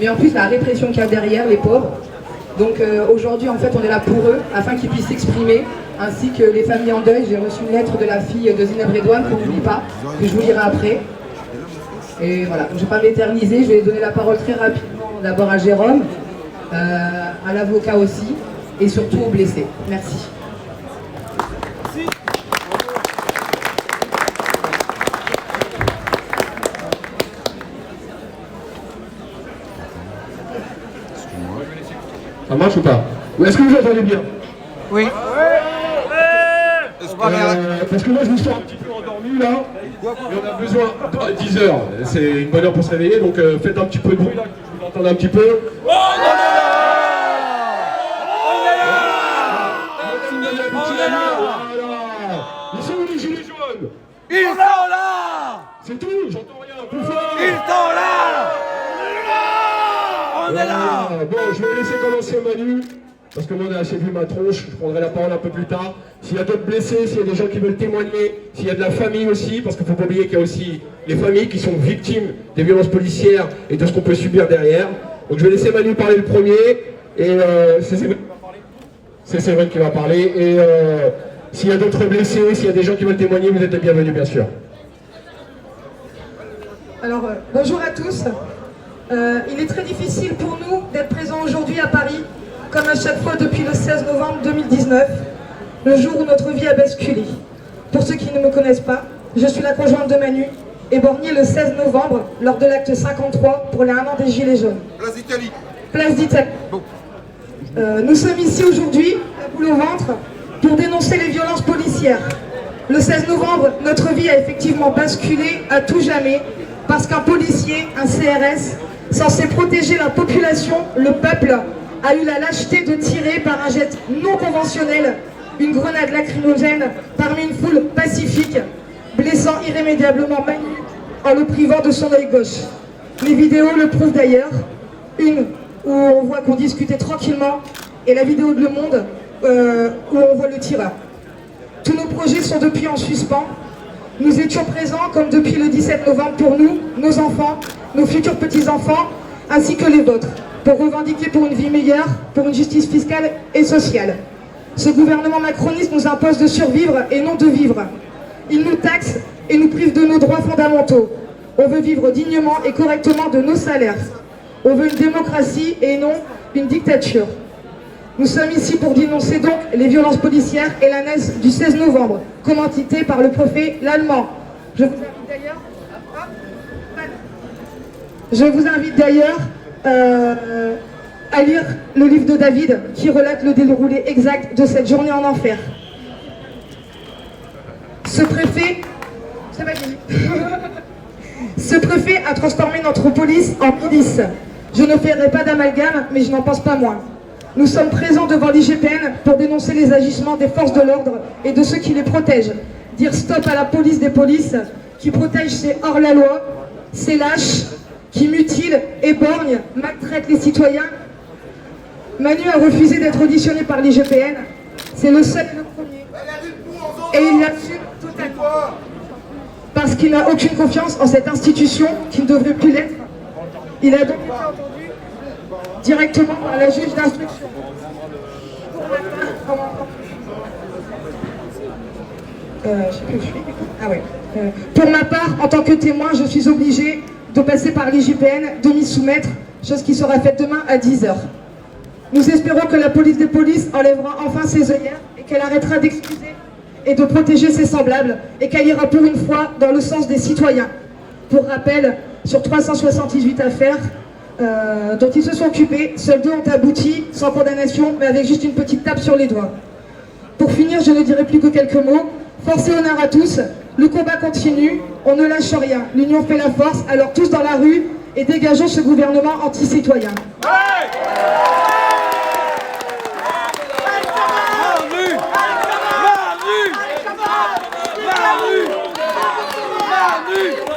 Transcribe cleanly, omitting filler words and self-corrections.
mais en plus la répression qu'il y a derrière, les pauvres. Donc aujourd'hui, en fait, on est là pour eux, afin qu'ils puissent s'exprimer, ainsi que les familles en deuil. J'ai reçu une lettre de la fille de Zineb Redouane, qu'on n'oublie pas, que je vous lirai après. Et voilà, je ne vais pas m'éterniser, je vais donner la parole très rapidement d'abord à Jérôme, à l'avocat aussi, et surtout aux blessés. Merci. Ça marche ou pas? Ou est-ce que vous entendez bien? Oui. Parce que moi je me sens un petit peu endormi là, et on a besoin à 10 heures. C'est une bonne heure pour se réveiller, donc faites un petit peu de bruit là, que je vous entende un petit peu. Ils sont où les gilets jaunes? Ils sont là. C'est tout, j'entends rien, plus fort. Ils sont là. On est là. Bon, je vais laisser commencer Manu, parce que moi on a assez vu ma tronche, je prendrai la parole un peu plus tard. S'il y a d'autres blessés, s'il y a des gens qui veulent témoigner, s'il y a de la famille aussi, parce qu'il ne faut pas oublier qu'il y a aussi les familles qui sont victimes des violences policières et de ce qu'on peut subir derrière. Donc je vais laisser Manu parler le premier, et c'est Séverine qui va parler, et s'il y a d'autres blessés, s'il y a des gens qui veulent témoigner, vous êtes les bienvenus bien sûr. Alors, bonjour à tous. Il est très difficile pour nous d'être présents aujourd'hui à Paris, comme à chaque fois depuis le 16 novembre 2019, le jour où notre vie a basculé. Pour ceux qui ne me connaissent pas, je suis la conjointe de Manu, éborgnée le 16 novembre lors de l'acte 53 pour les 1 an des Gilets jaunes. Place d'Italie. Place d'Italie. Bon. Nous sommes ici aujourd'hui, la boule au ventre, pour dénoncer les violences policières. Le 16 novembre, notre vie a effectivement basculé à tout jamais, parce qu'un policier, un CRS, censé protéger la population, le peuple, a eu la lâcheté de tirer par un jet non conventionnel une grenade lacrymogène parmi une foule pacifique, blessant irrémédiablement Manu en le privant de son œil gauche. Les vidéos le prouvent d'ailleurs, une où on voit qu'on discutait tranquillement et la vidéo de Le Monde où on voit le tireur. Tous nos projets sont depuis en suspens. Nous étions présents comme depuis le 17 novembre pour nous, nos enfants, nos futurs petits-enfants, ainsi que les vôtres, pour revendiquer pour une vie meilleure, pour une justice fiscale et sociale. Ce gouvernement macroniste nous impose de survivre et non de vivre. Il nous taxe et nous prive de nos droits fondamentaux. On veut vivre dignement et correctement de nos salaires. On veut une démocratie et non une dictature. Nous sommes ici pour dénoncer donc les violences policières et la NES du 16 novembre, commanditée par le préfet l'Allemand. Je vous invite d'ailleurs à lire le livre de David qui relate le déroulé exact de cette journée en enfer. Ce préfet a transformé notre police en milice. Je ne ferai pas d'amalgame, mais je n'en pense pas moins. Nous sommes présents devant l'IGPN pour dénoncer les agissements des forces de l'ordre et de ceux qui les protègent. Dire stop à la police des polices qui protège ces hors-la-loi, ces lâches qui mutilent, éborgnent, maltraitent les citoyens. Manu a refusé d'être auditionné par l'IGPN. C'est le seul et le premier. Et il l'assume totalement. Parce qu'il n'a aucune confiance en cette institution qui ne devrait plus l'être. Il a donc été entendu directement par la juge d'instruction. Je sais plus où je suis. Ah ouais. Pour ma part, en tant que témoin, je suis obligée de passer par l'IGPN, de m'y soumettre, chose qui sera faite demain à 10 h. Nous espérons que la police des polices enlèvera enfin ses œillères et qu'elle arrêtera d'excuser et de protéger ses semblables et qu'elle ira pour une fois dans le sens des citoyens. Pour rappel, sur 378 affaires dont ils se sont occupés, seuls 2 ont abouti sans condamnation, mais avec juste une petite tape sur les doigts. Pour finir, je ne dirai plus que quelques mots. Force et honneur à tous, le combat continue, on ne lâche rien, l'union fait la force, alors tous dans la rue et dégageons ce gouvernement anti-citoyen. Manu